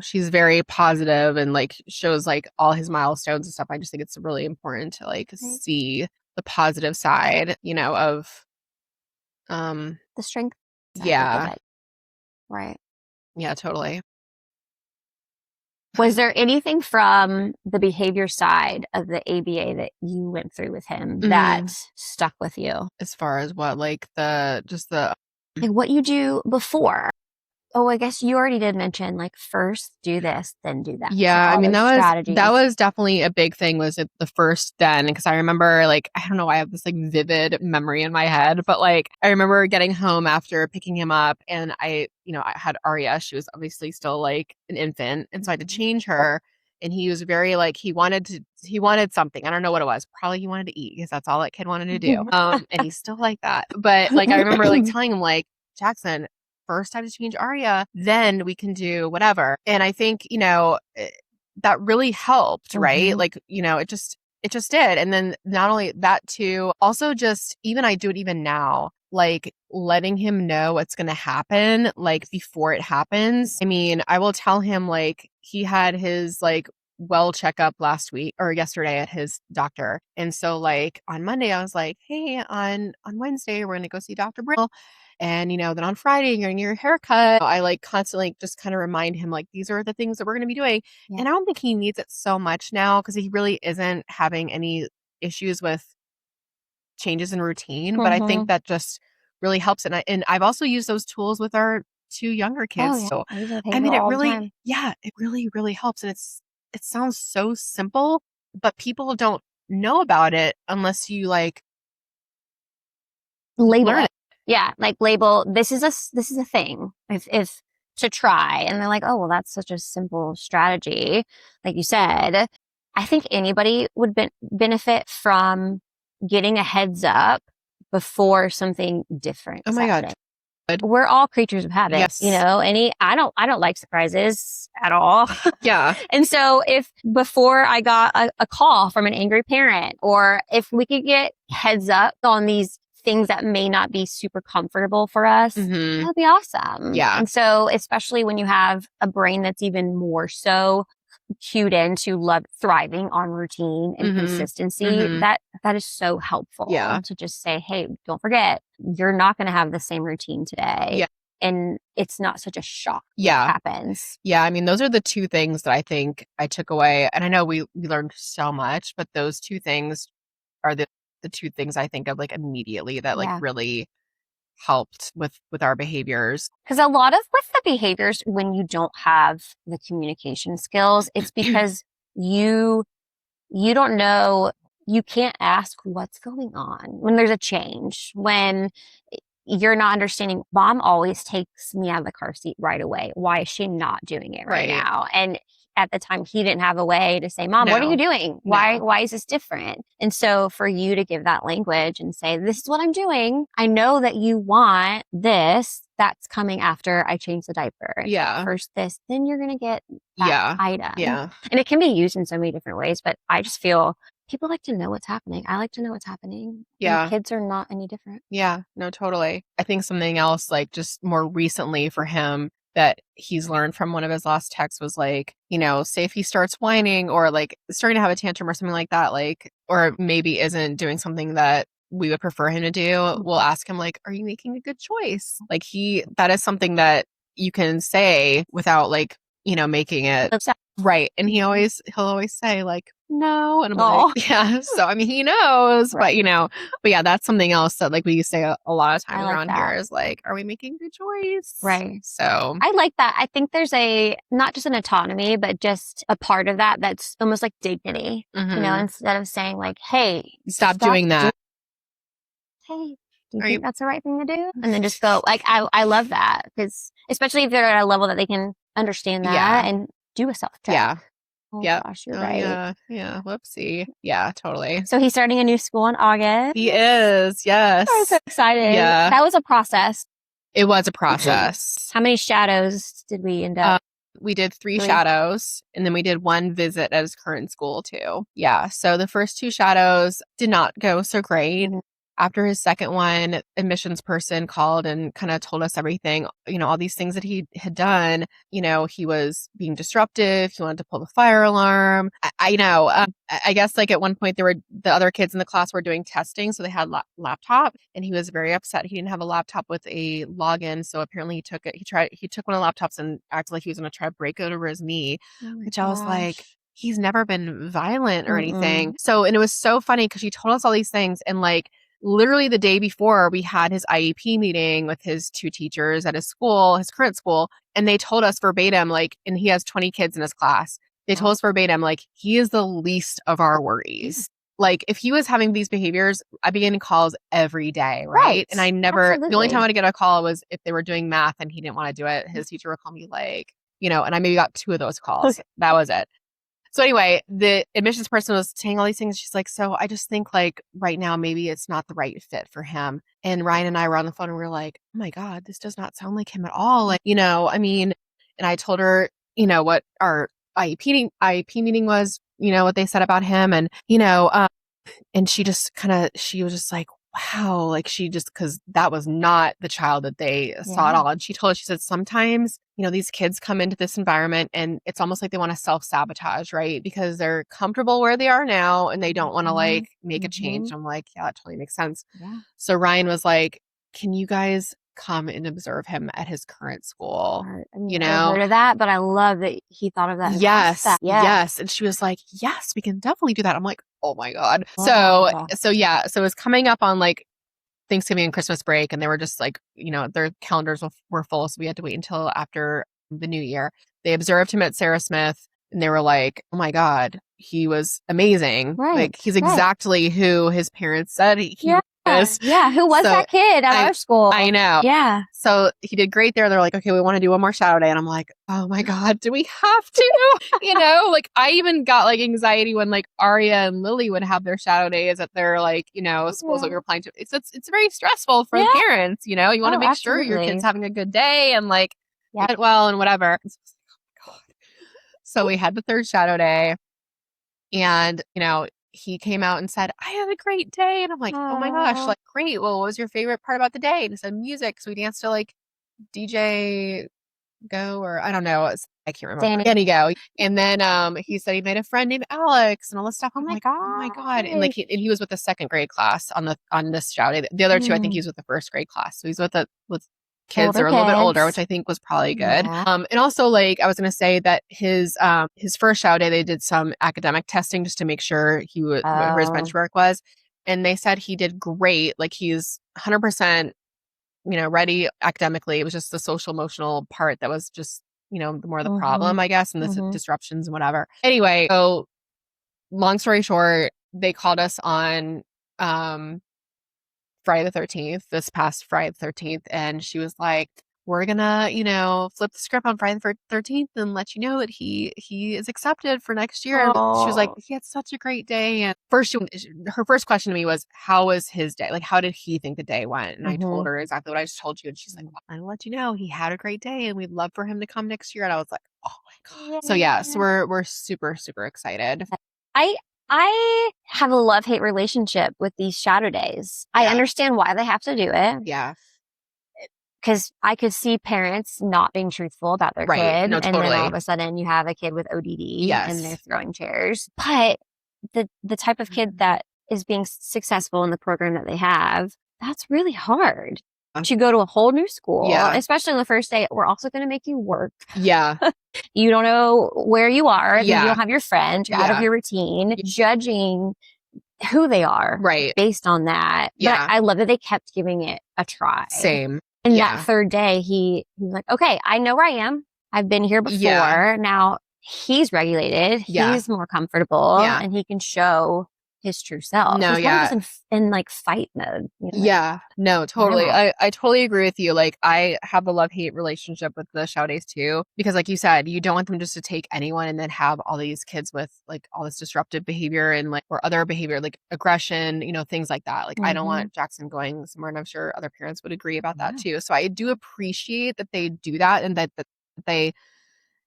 she's very positive and like shows like all his milestones and stuff. I just think it's really important to like see the positive side of the strength side of it. Right. Yeah, totally. Was there anything from the behavior side of the ABA that you went through with him that stuck with you as far as what like like what you do before? Oh, I guess you already did mention like first do this, then do that. Yeah, so I mean that was definitely a big thing. Was it the first then? Because I remember like I don't know, I have this like vivid memory in my head, but like I remember getting home after picking him up, and I had Arya. She was obviously still like an infant, and so I had to change her. And he was very like he wanted something. I don't know what it was. Probably he wanted to eat because that's all that kid wanted to do. And he's still like that. But like I remember like telling him like, Jackson, first I have to change Arya, then we can do whatever. And I think that really helped, right? Like it just did. And then not only that too, also just even I do it even now, like letting him know what's going to happen, like before it happens. I mean, I will tell him like he had his like well checkup last week or yesterday at his doctor. And so like on Monday, I was like, hey, on Wednesday, we're going to go see Dr. Brill. And, then on Friday, you're getting your haircut. I like constantly just kind of remind him, like, these are the things that we're going to be doing. Yeah. And I don't think he needs it so much now because he really isn't having any issues with changes in routine. But I think that just really helps. And I've also used those tools with our 2 younger kids. Oh, yeah. So, I use it I mean, it all the really, time. it really, really helps. And it sounds so simple, but people don't know about it unless you like Label learn it. Yeah, like label this is a thing if to try, and they're like, oh well, that's such a simple strategy, like you said. I think anybody would benefit from getting a heads up before something different Oh is my God. happening. We're all creatures of habit, Yes. I don't like surprises at all. Yeah. And so if before I got a call from an angry parent, or if we could get heads up on these things that may not be super comfortable for us, Mhm. that'd be awesome. Yeah. And so especially when you have a brain that's even more so cued into thriving on routine and Mhm. consistency, Mhm. that is so helpful. Yeah. To just say, hey, don't forget, you're not going to have the same routine today. Yeah. And it's not such a shock when Yeah. it happens. Yeah. I mean, those are the 2 things that I think I took away. And I know we learned so much, but those 2 things are the 2 things I think of like immediately that like Yeah. really helped with our behaviors. Because a lot of with the behaviors, when you don't have the communication skills, it's because you don't know, you can't ask what's going on when there's a change, when you're not understanding. Mom always takes me out of the car seat right away. Why is she not doing it right now? And at the time, he didn't have a way to say, Mom, what are you doing? Why is this different? And so for you to give that language and say, this is what I'm doing. I know that you want this. That's coming after I change the diaper. Yeah. First this, then you're going to get that item. Yeah. And it can be used in so many different ways, but I just feel people like to know what's happening. I like to know what's happening. Yeah. And kids are not any different. Yeah. No, totally. I think something else, like just more recently for him that he's learned from one of his last texts was like, say if he starts whining or like starting to have a tantrum or something like that, like, or maybe isn't doing something that we would prefer him to do, we'll ask him like, are you making a good choice? Like that is something that you can say without like, making it right. And he'll always say like, no. And I'm like, yeah. So, I mean, he knows, but yeah, that's something else that like we say a lot of times around here is like, are we making a good choice? Right. So I like that. I think there's not just an autonomy, but just a part of that that's almost like dignity, instead of saying like, hey, stop doing that. Hey, do you think that's the right thing to do? And then just go, like, I love that, because especially if they're at a level that they can understand that and do a self-check. Yeah. Oh gosh, you're right. Yeah. Whoopsie. Yeah, totally. So he's starting a new school in August. He is. Yes. I'm so excited. Yeah. That was a process. It was a process. How many shadows did we end up? We did 3 shadows, and then we did 1 visit at his current school too. Yeah. So the first 2 shadows did not go so great. After his second one, admissions person called and kind of told us everything, all these things that he had done. He was being disruptive. He wanted to pull the fire alarm. I know. I guess like at one point the other kids in the class were doing testing. So they had laptop, and he was very upset. He didn't have a laptop with a login. So apparently he took it. He took one of the laptops and acted like he was going to try to break it over his knee, which I was like, he's never been violent or anything. So, and it was so funny because she told us all these things, and like, literally the day before we had his IEP meeting with his 2 teachers at his school, his current school, and they told us verbatim, like, and he has 20 kids in his class. They told us verbatim, like, he is the least of our worries. Like, if he was having these behaviors, I'd be getting calls every day, right? And I never, the only time I'd get a call was if they were doing math and he didn't want to do it. His teacher would call me like, and I maybe got 2 of those calls. That was it. So anyway, the admissions person was saying all these things. She's like, so I just think like right now, maybe it's not the right fit for him. And Ryan and I were on the phone and we were like, oh my God, this does not sound like him at all. Like, I mean, and I told her, what our IEP meeting was, what they said about him. And, and she was just like, wow, like she just, cause that was not the child that they saw at all. And she told us, she said, sometimes, you know, these kids come into this environment and it's almost like they want to self-sabotage, right? Because they're comfortable where they are now and they don't want to like make a change. I'm like, yeah, that totally makes sense. Yeah. So Ryan was like, can you guys come and observe him at his current school? I mean, You I've know? heard of that, but I love that he thought of that. and asked Yes. that. Yeah. Yes. And she was like, yes, we can definitely do that. I'm like, oh my God. Wow. So yeah. So it was coming up on like Thanksgiving and Christmas break, and they were just like, you know, their calendars were full. So we had to wait until after the new year. They observed him at Sarah Smith and they were like, oh my God, he was amazing. Right. Like he's exactly who his parents said he was. Yeah. Who was that kid at our school? I know. Yeah. So he did great there. They're like, okay, we want to do one more shadow day. And I'm like, oh my God, do we have to? You know, like I even got like anxiety when like Aria and Lily would have their shadow days at their like, you know, schools that we were applying to. It's very stressful for the parents, you know, you want to make sure your kid's having a good day and like get well and whatever. Oh my God. So we had the third shadow day and, you know, he came out and said, I had a great day. And I'm like, oh my gosh, like, great. Well, what was your favorite part about the day? And he said, music. So we danced to like DJ Go, or I don't know. I can't remember. Danny Go. And then he said he made a friend named Alex and all this stuff. I'm like, oh my God. And like and he was with the second grade class on this shadow day. The other two, I think he's with the first grade class. So he's with kids that are a little bit older, which I think was probably good. Yeah. And also like I was going to say that his first shadow day, they did some academic testing just to make sure he would where his benchmark was. And they said he did great. Like he's 100%, you know, ready academically. It was just the social emotional part that was just, you know, more the problem, I guess, and the disruptions and whatever. Anyway, so long story short, they called us on Friday the 13th, this past Friday the 13th. And she was like, we're gonna, you know, flip the script on Friday the 13th and let you know that he is accepted for next year. And she was like, he had such a great day. And her first question to me was, how was his day? Like, how did he think the day went? And I told her exactly what I just told you. And she's like, well, I'll let you know he had a great day and we'd love for him to come next year. And I was like, oh my God. So yeah, so we're super, super excited. I have a love-hate relationship with these shadow days. I understand why they have to do it. Yeah. Because I could see parents not being truthful about their kid. No, totally. And then all of a sudden you have a kid with ODD and they're throwing chairs. But the type of kid that is being successful in the program that they have, that's really hard. To go to a whole new school, especially on the first day, we're also going to make you work. Yeah. You don't know where you are. You don't have your friends. You're out of your routine. Judging who they are based on that. But I love that they kept giving it a try. Same. And that third day, he was like, okay, I know where I am. I've been here before. Yeah. Now he's regulated. Yeah. He's more comfortable and he can show his true self. No, just in like fight mode. You know? Yeah, no, totally. I totally agree with you. Like I have a love-hate relationship with the shout days too, because like you said, you don't want them just to take anyone and then have all these kids with like all this disruptive behavior and like, or other behavior, like aggression, you know, things like that. Like I don't want Jackson going somewhere, and I'm sure other parents would agree about that too. So I do appreciate that they do that and that they,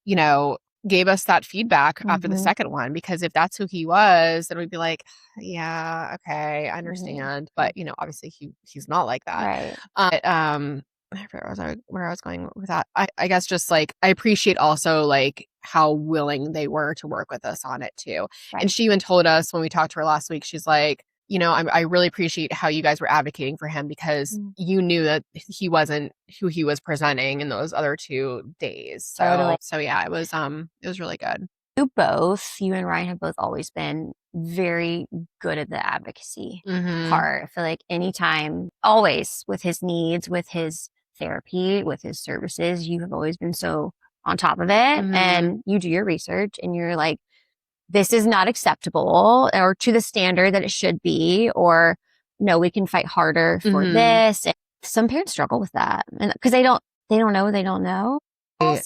you know, gave us that feedback after the second one, because if that's who he was, then we'd be like, yeah, okay, I understand. But, you know, obviously he's not like that. Right. I forgot where I was going with that. I guess just like, I appreciate also like how willing they were to work with us on it too. Right. And she even told us when we talked to her last week, she's like, you know, I really appreciate how you guys were advocating for him, because you knew that he wasn't who he was presenting in those other 2 days. So yeah, it was really good. You and Ryan have both always been very good at the advocacy part. I feel like anytime, always with his needs, with his therapy, with his services, you have always been so on top of it. And you do your research and you're like, this is not acceptable or to the standard that it should be, or no, we can fight harder for this. And some parents struggle with that, and because they don't know. Right.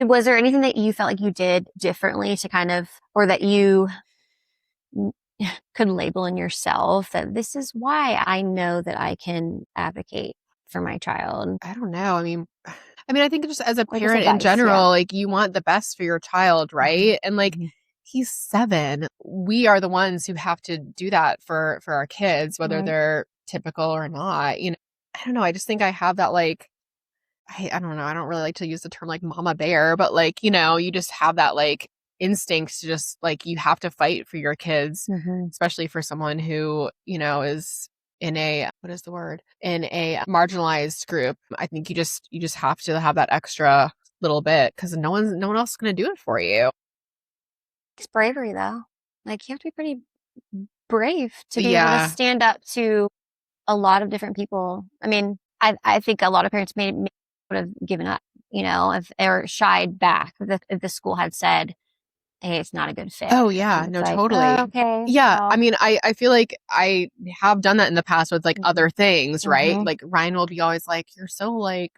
Was there anything that you felt like you did differently to kind of, or that you could label in yourself that this is why I know that I can advocate for my child? I don't know. I mean, I think just as a parent in general, like you want the best for your child, right? And like, he's 7. We are the ones who have to do that for our kids, whether they're typical or not. I don't know. I just think I have that like, I don't know. I don't really like to use the term like mama bear, but like, you just have that like instinct to just like, you have to fight for your kids, especially for someone who, is in a, what is the word? In a marginalized group. I think you just have to have that extra little bit because no one else is going to do it for you. It's bravery though. Like you have to be pretty brave to be able to Yeah. stand up to a lot of different people. I mean, I think a lot of parents may would have given up, if or shied back if the school had said, hey, it's not a good fit. Oh yeah, And no, it's like, totally. oh, okay. Yeah, well, I mean, I feel like I have done that in the past with like Mhm. other things, right? Mhm. Like Ryan will be always like, "You're so like,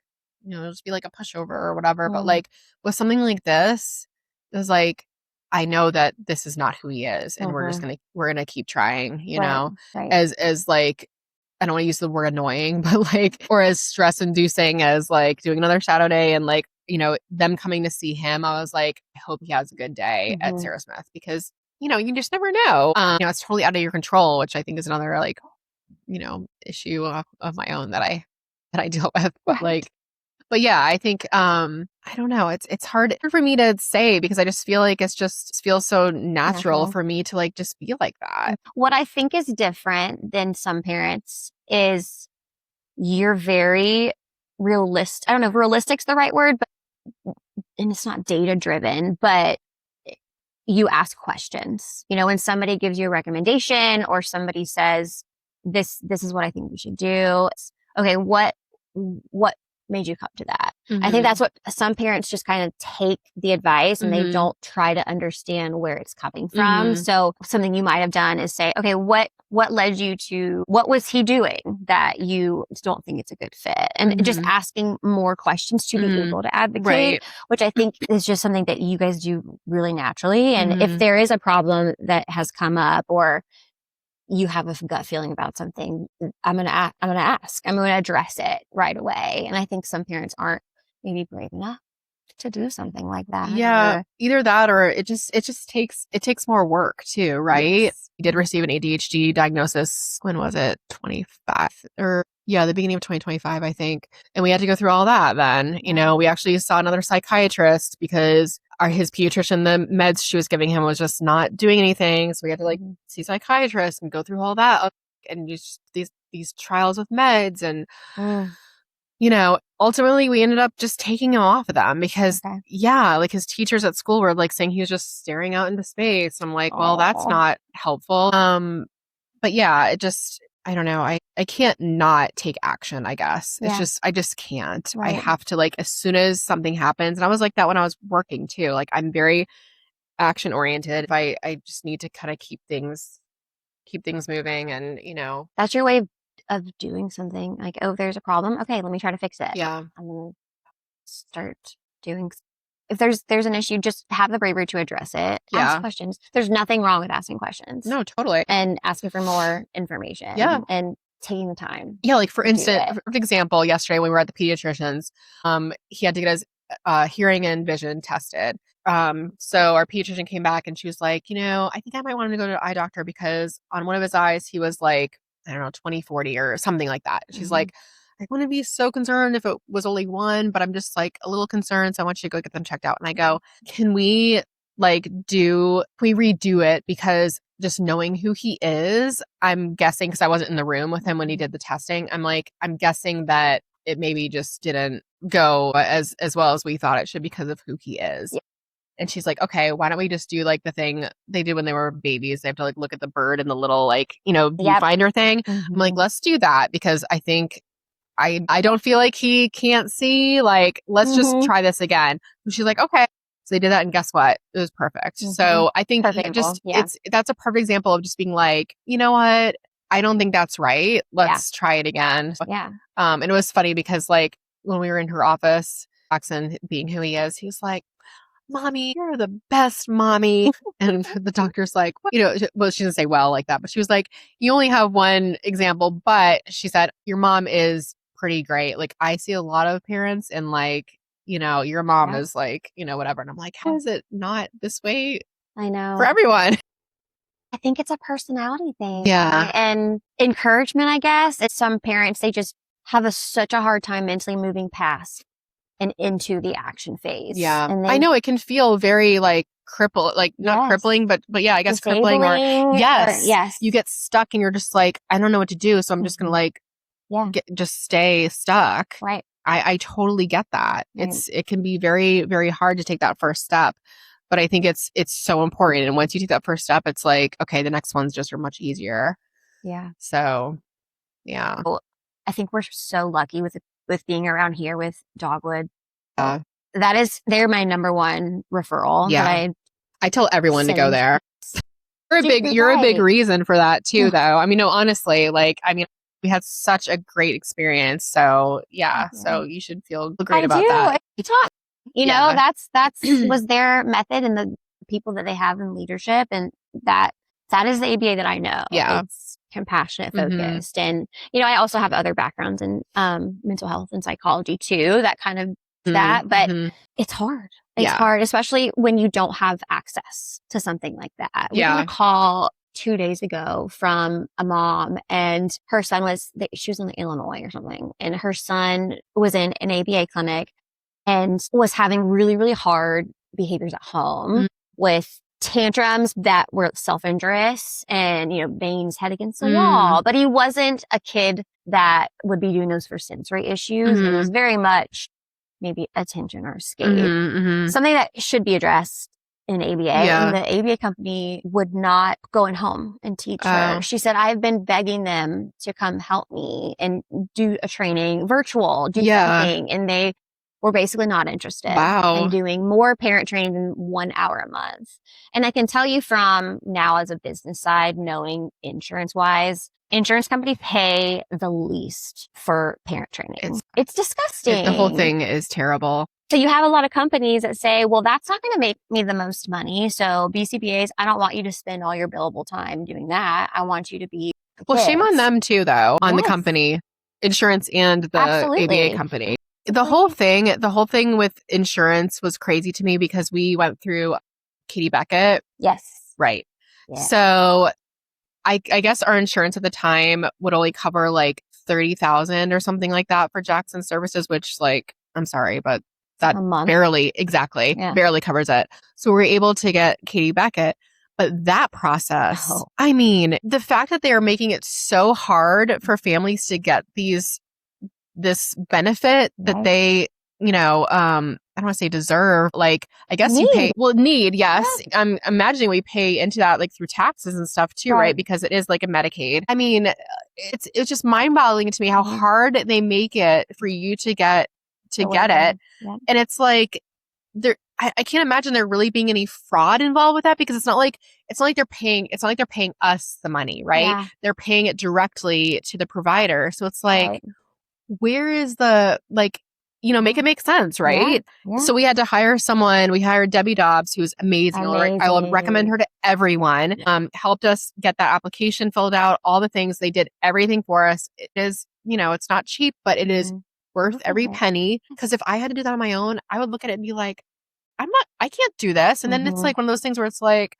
just be like a pushover or whatever." But Mm. like with something like this, it's like I know that this is not who he is, and we're gonna keep trying, Right. as like. I don't want to use the word annoying, but like, or as stress inducing as like doing another shadow day and like, them coming to see him. I was like, I hope he has a good day at Sarah Smith because, you just never know. It's totally out of your control, which I think is another like, issue of my own that I deal with. But like, but yeah, I think I don't know. It's hard for me to say because I just feel like it feels so natural for me to like just be like that. What I think is different than some parents is you're very realistic. I don't know if realistic's the right word, but and it's not data driven, but you ask questions. When somebody gives you a recommendation or somebody says, this is what I think we should do. It's, okay, what made you come to that? I think that's what some parents just kind of take the advice and they don't try to understand where it's coming from. So something you might have done is say, okay, what led you to, what was he doing that you don't think it's a good fit? And just asking more questions to be able to advocate, Right. which I think is just something that you guys do really naturally. And if there is a problem that has come up or you have a gut feeling about something, I'm going to ask. I'm going to address it right away. And I think some parents aren't maybe brave enough to do something like that. Yeah, either that or it just takes more work too, right? Yes. He did receive an ADHD diagnosis. When was it? 25 or yeah, the beginning of 2025, I think. And we had to go through all that then. We actually saw another psychiatrist because his pediatrician, the meds she was giving him was just not doing anything. So we had to like see psychiatrists and go through all that and use these trials with meds and ultimately we ended up just taking him off of them because like his teachers at school were like saying he was just staring out into space. I'm like, well, that's not helpful. But yeah, it just, I don't know. I can't not take action, I guess. It's just, I just can't. I have to like, as soon as something happens, and I was like that when I was working too. Like I'm very action oriented. If I just need to kind of keep things moving and, That's your way of doing something. Like, oh, there's a problem. Okay, let me try to fix it. Yeah. I'm going to start doing. If there's an issue, just have the bravery to address it. Ask questions. There's nothing wrong with asking questions. No, totally. And asking for more information. Yeah. And taking the time. Yeah, like for example, yesterday when we were at the pediatrician's, he had to get his hearing and vision tested. So our pediatrician came back and she was like, I think I might want him to go to an eye doctor because on one of his eyes, he was like, I don't know, 20/40 or something like that. She's like, I wouldn't be so concerned if it was only one, but I'm just like a little concerned. So I want you to go get them checked out. And I go, can we redo it? Because just knowing who he is, I'm guessing, because I wasn't in the room with him when he did the testing, I'm guessing that it maybe just didn't go as well as we thought it should because of who he is. Yeah. And she's like, okay, why don't we just do like the thing they did when they were babies? They have to like look at the bird and the little like, viewfinder thing. I'm like, let's do that because I think I don't feel like he can't see. Like, let's just try this again. And she's like, okay. So they did that and guess what? It was perfect. So I think that's a perfect example of just being like, you know what? I don't think that's right. Let's try it again. Yeah. And it was funny because like when we were in her office, Jackson being who he is, he was like, Mommy, you're the best mommy. And the doctor's like, well, she didn't say well like that, but she was like, you only have one example, but she said, your mom is pretty great. Like I see a lot of parents and like, your mom is like, whatever. And I'm like, how is it not this way? I know. For everyone. I think it's a personality thing. Yeah. And encouragement, I guess. Some parents, they just have such a hard time mentally moving past and into the action phase. Yeah. And I know it can feel very like not crippling, but yeah, I guess crippling yes. You get stuck and you're just like, I don't know what to do. So I'm just going to just stay stuck. Right. I totally get that. Right. It can be very, very hard to take that first step, but I think it's so important. And once you take that first step, it's like, okay, the next ones just are much easier. Yeah. So yeah. Well, I think we're so lucky with being around here with Dogwood. They're my number one referral. Yeah. I tell everyone to go there. You're a big reason for that too, though. I mean, no, honestly, we had such a great experience. So yeah, so you should feel great about that. You know, that's was their method and the people that they have in leadership, and that is the ABA that I know. Yeah. It's compassionate focused. And, you know, I also have other backgrounds in mental health and psychology too, that kind of that, but it's hard. It's hard, especially when you don't have access to something like that. We got a call 2 days ago from a mom, and her son she was in Illinois or something, and her son was in an ABA clinic and was having really, really hard behaviors at home with tantrums that were self-injurious and, you know, banging his head against the wall. But he wasn't a kid that would be doing those for sensory issues. It was very much maybe attention or escape. Something that should be addressed in ABA. And the ABA company would not go in home and teach her. She said, I've been begging them to come help me and do a training, virtual, do something. And they were basically not interested in doing more parent training than 1 hour a month. And I can tell you from now as a business side, knowing insurance companies pay the least for parent training. It's disgusting. The whole thing is terrible. So you have a lot of companies that say, well, that's not going to make me the most money. So BCBAs, I don't want you to spend all your billable time doing that. I want you to be shame on them too, though, on the company, insurance and the ABA company. The whole thing with insurance was crazy to me because we went through Katie Beckett. Yes. Right. Yeah. So I guess our insurance at the time would only cover like $30,000 or something like that for Jackson's services, which, like, I'm sorry, but that barely covers it. So we were able to get Katie Beckett. But that process, I mean, the fact that they are making it so hard for families to get this benefit that they, you know, I don't want to say deserve, like, I guess need, yes. I'm imagining we pay into that like through taxes and stuff too, right? Because it is like a Medicaid. I mean, it's just mind-boggling to me how hard they make it for you to get it. And it's like, I can't imagine there really being any fraud involved with that, because it's not like they're paying us the money, right? Yeah. They're paying it directly to the provider. So it's like, where is the, like, you know, make it make sense, right? Yeah. So we had to hire someone. We hired Debbie Dobbs, who's amazing. I will recommend her to everyone. Helped us get that application filled out, all the things. They did everything for us. It is, you know, it's not cheap, but it is worth every penny. Because if I had to do that on my own, I would look at it and be like, I can't do this. And then it's like one of those things where it's like,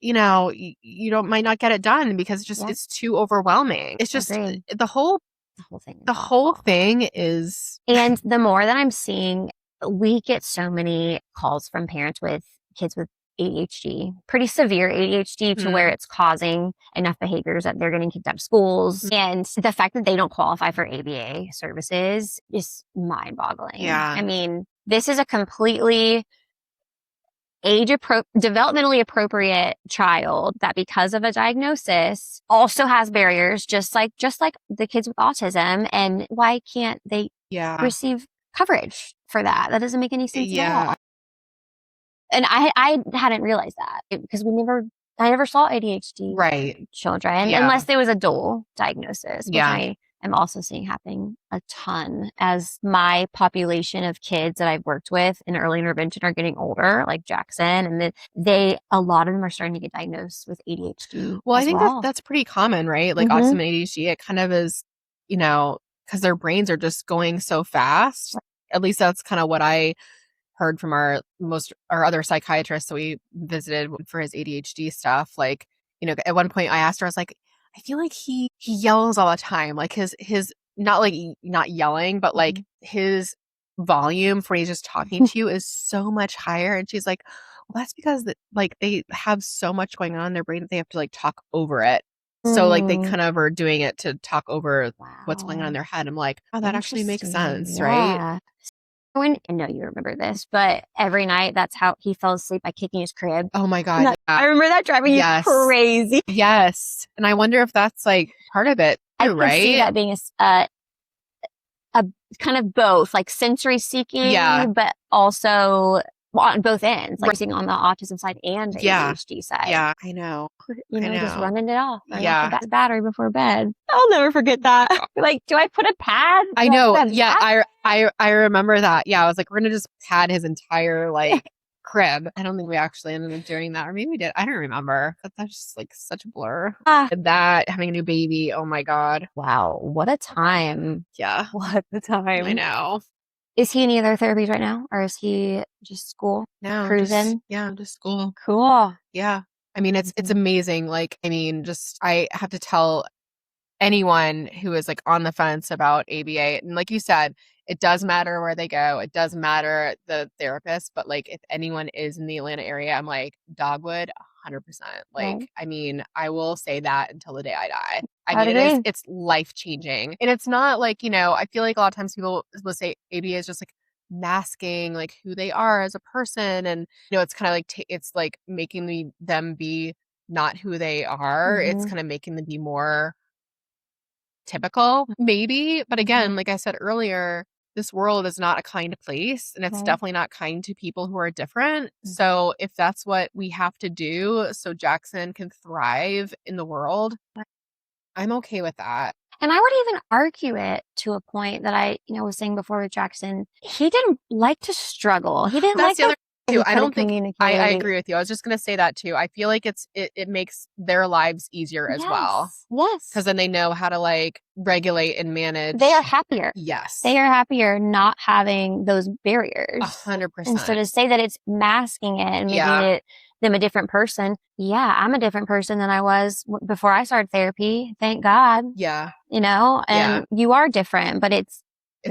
you know, you might not get it done because it's too overwhelming. It's just the whole thing is. And the more that I'm seeing, we get so many calls from parents with kids with ADHD, pretty severe ADHD to where it's causing enough behaviors that they're getting kicked out of schools. And the fact that they don't qualify for ABA services is mind-boggling. Yeah. I mean, this is a completely developmentally appropriate child that, because of a diagnosis, also has barriers, just like the kids with autism. And why can't they receive coverage for that? That doesn't make any sense at all. And I hadn't realized that because I never saw ADHD children unless there was a dual diagnosis, which I am also seeing happening a ton as my population of kids that I've worked with in early intervention are getting older, like Jackson, and a lot of them are starting to get diagnosed with ADHD. Well, I think that's pretty common, right? Like autism and ADHD, it kind of is, you know, because their brains are just going so fast. At least that's kind of what I heard from our other psychiatrists that we visited for his ADHD stuff. Like, at one point I asked her, I was like, I feel like he yells all the time. Like his not like not yelling, but like his volume for when he's just talking to you is so much higher. And she's like, well, that's because like they have so much going on in their brain that they have to like talk over it. So like they kind of are doing it to talk over what's going on in their head. I'm like, oh, that actually makes sense, right? I know you remember this, but every night that's how he fell asleep by kicking his crib. Oh my God. I remember that driving you crazy. Yes. And I wonder if that's like part of it too, right? I could see that being a kind of both, like sensory seeking, but also on both ends, like seeing on the autism side and the ADHD side. Yeah, I know. Just running it off. Off the battery before bed. I'll never forget that. Like, do I put a pad? I know. Yeah, I remember that. Yeah, I was like, we're gonna just pad his entire like crib. I don't think we actually ended up doing that, or maybe we did. I don't remember. But that's just like such a blur. That having a new baby. Oh my God. Wow, what a time. Yeah, what a time. I know. Is he in any other therapies right now, or is he just school? No, cruising. Just school. Cool. Yeah. I mean, it's amazing. Like, I mean, I have to tell anyone who is like on the fence about ABA, and like you said, it does matter where they go. It does matter the therapist, but like if anyone is in the Atlanta area, I'm like Dogwood, 100%. Like, I mean, I will say that until the day I die. I mean, it's life changing, and it's not like, I feel like a lot of times people will say ABA is just like masking like who they are as a person, and it's kind of like it's like making them be not who they are. It's kind of making them be more typical, maybe. But again, like I said earlier, this world is not a kind place, and it's definitely not kind to people who are different. So if that's what we have to do so Jackson can thrive in the world, I'm okay with that. And I would even argue it to a point that I, was saying before with Jackson. He didn't like to struggle. He didn't like to too. I don't think I agree with you. I was just going to say that too. I feel like it makes their lives easier as well. Yes. Because then they know how to like regulate and manage. They are happier. Yes. They are happier not having those barriers. 100%. And so to say that it's masking it and making them a different person. Yeah, I'm a different person than I was before I started therapy. Thank God. Yeah. And you are different, but it's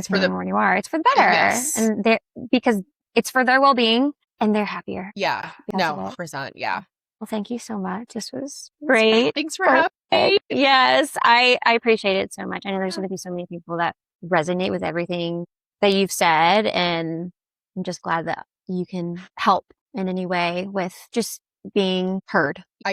for the more you are. It's for the better. Yes. And because it's for their well-being and they're happier. Yeah. No, 100%. Yeah. Well, thank you so much. This was great. Thanks for having me. Yes, I appreciate it so much. I know there's going to be so many people that resonate with everything that you've said, and I'm just glad that you can help in any way with just being heard. I